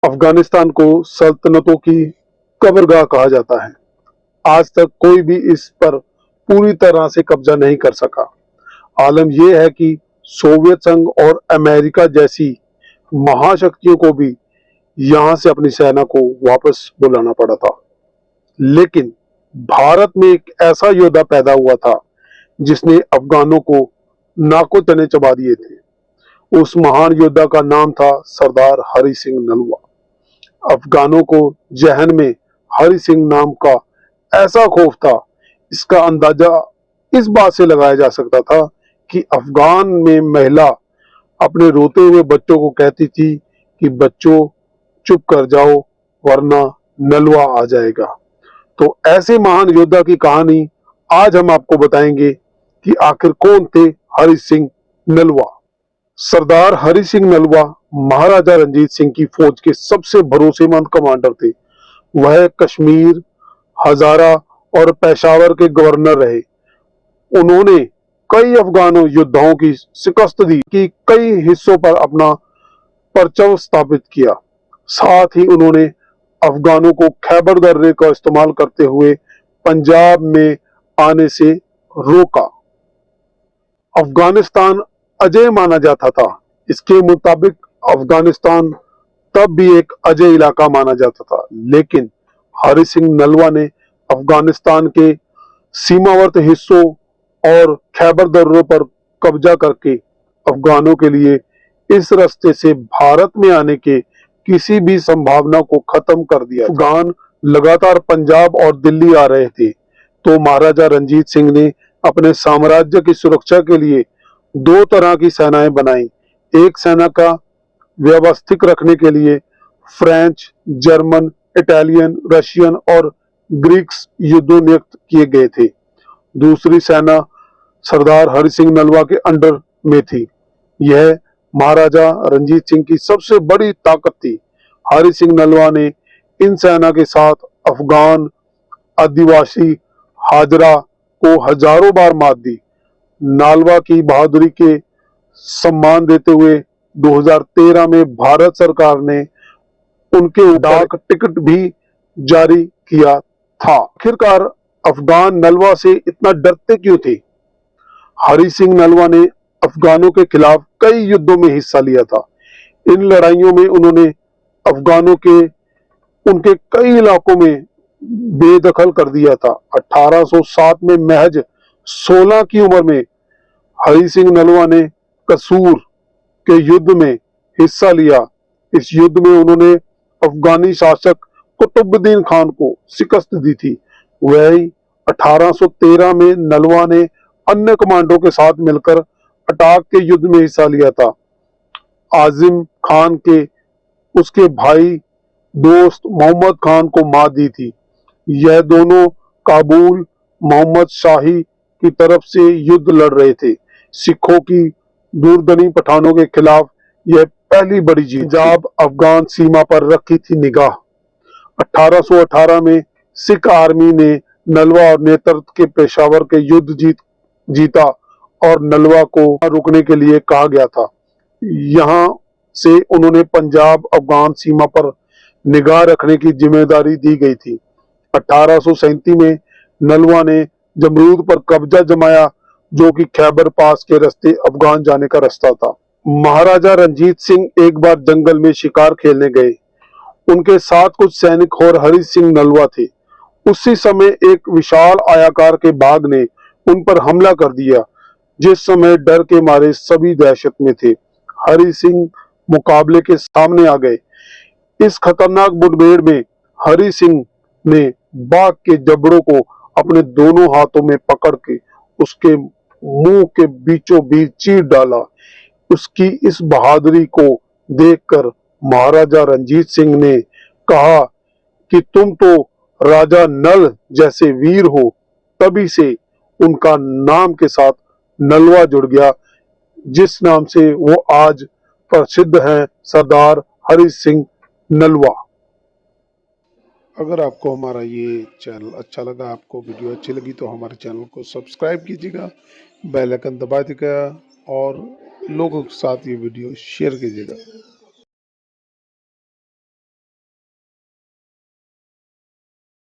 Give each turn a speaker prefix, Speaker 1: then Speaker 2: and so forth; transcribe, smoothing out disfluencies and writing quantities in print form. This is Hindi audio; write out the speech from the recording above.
Speaker 1: अफगानिस्तान को सल्तनतों की कब्रगाह कहा जाता है। आज तक कोई भी इस पर पूरी तरह से कब्जा नहीं कर सका। आलम यह है कि सोवियत संघ और अमेरिका जैसी महाशक्तियों को भी यहां से अपनी सेना को वापस बुलाना पड़ा था। लेकिन भारत में एक ऐसा योद्धा पैदा हुआ था जिसने अफगानों को नाको तने चबा दिए थे। उस महान योद्धा का नाम था सरदार हरि सिंह नलवा। अफगानों को जहन में हरि सिंह नाम का ऐसा खौफ था, इसका अंदाजा इस बात से लगाया जा सकता था कि अफगान में महिला अपने रोते हुए बच्चों को कहती थी कि बच्चों चुप कर जाओ वरना नलवा आ जाएगा। तो ऐसे महान योद्धा की कहानी आज हम आपको बताएंगे कि आखिर कौन थे हरि सिंह नलवा। सरदार हरि सिंह नलवा महाराजा रंजीत सिंह की फौज के सबसे भरोसेमंद कमांडर थे। वह कश्मीर, हजारा और पेशावर के गवर्नर रहे। उन्होंने कई अफगानों योद्धाओं की शिकस्त दी कि कई हिस्सों पर अपना परचम स्थापित किया। साथ ही उन्होंने अफगानों को खैबर दर्रे का इस्तेमाल करते हुए पंजाब में आने से रोका। अफगानिस्तान अजय माना जाता था। इसके मुताबिक अफगानिस्तान तब भी एक अजय इलाका माना जाता था, लेकिन हरि सिंह नलवा ने अफगानिस्तान के सीमावर्ती हिस्सों और खैबर दर्रों पर कब्जा करके अफगानों के लिए इस रास्ते से भारत में आने के किसी भी संभावना को खत्म कर दिया। अफगान लगातार पंजाब और दिल्ली आ रहे थे, तो महाराजा रंजीत सिंह ने अपने साम्राज्य की सुरक्षा के लिए दो तरह की सेनाएं बनाई। एक सेना का व्यवस्थित रखने के लिए फ्रेंच, जर्मन, इटालियन, रशियन और ग्रीक्स युद्धों नियुक्त किए गए थे। दूसरी सेना सरदार हरि सिंह नलवा के अंडर में थी। यह महाराजा रंजीत सिंह की सबसे बड़ी ताकत थी। हरि सिंह नलवा ने इन सेना के साथ अफगान आदिवासी हाजरा को हजारों बार मात दी। नालवा की बहादुरी के सम्मान देते हुए 2013 में भारत सरकार ने उनके डाक टिकट भी जारी किया था। आखिरकार अफगान नलवा से इतना डरते क्यों थे? हरि सिंह नलवा ने अफगानों के खिलाफ कई युद्धों में हिस्सा लिया था। इन लड़ाइयों में उन्होंने अफगानों के उनके कई इलाकों में बेदखल कर दिया था। 1807 में महज 16 की उम्र में हरि सिंह नलवा ने कसूर के युद्ध में हिस्सा लिया। इस युद्ध में उन्होंने अफगानी शासक कुतुबुद्दीन खान को शिकस्त दी थी। वही 1813 में नलवा ने अन्य कमांडरों के साथ मिलकर अटाक के युद्ध में हिस्सा लिया था। आजिम खान के उसके भाई दोस्त मोहम्मद खान को मात दी थी। यह दोनों काबुल मोहम्मद शाही की तरफ से युद्ध लड़ रहे थे। सिखों की दूरदनी पठानों के खिलाफ यह पहली बड़ी जीत। पंजाब अफगान सीमा पर रखी थी निगाह। 1818 में सिख आर्मी ने नलवा और नेतृत्व के पेशावर के युद्ध जीता और नलवा को रुकने के लिए कहा गया था। यहां से उन्होंने पंजाब अफगान सीमा पर निगाह रखने की जिम्मेदारी दी गई थी। 1837 में नलवा ने जमरूद पर कब्जा जमाया, जो कि खैबर पास के रास्ते अफगान जाने का रास्ता था। महाराजा रंजीत सिंह एक बार जंगल में शिकार खेलने गए। उनके साथ कुछ सैनिक और हरि सिंह नलवा थे। उसी समय एक विशाल आयताकार के बाघ ने उन पर हमला कर दिया, जिस समय डर के मारे सभी दहशत में थे। हरि सिंह मुकाबले के सामने आ गए। इस खतरनाक मुठभेड़ में हरि सिंह ने बाघ के जबड़ों को अपने दोनों हाथों में पकड़ के उसके मुंह के बीचों बीच चीर डाला। उसकी इस बहादुरी को देखकर महाराजा रंजीत सिंह ने कहा कि तुम तो राजा नल जैसे वीर हो। तभी से उनका नाम के साथ नलवा जुड़ गया, जिस नाम से वो आज प्रसिद्ध हैं, सरदार हरि सिंह नलवा। अगर आपको हमारा ये चैनल अच्छा लगा, आपको वीडियो अच्छी लगी, तो हमारे चैनल को सब्सक्राइब कीजिएगा, बेल आइकन दबा दीजिएगा और लोगों के साथ ये वीडियो शेयर कीजिएगा।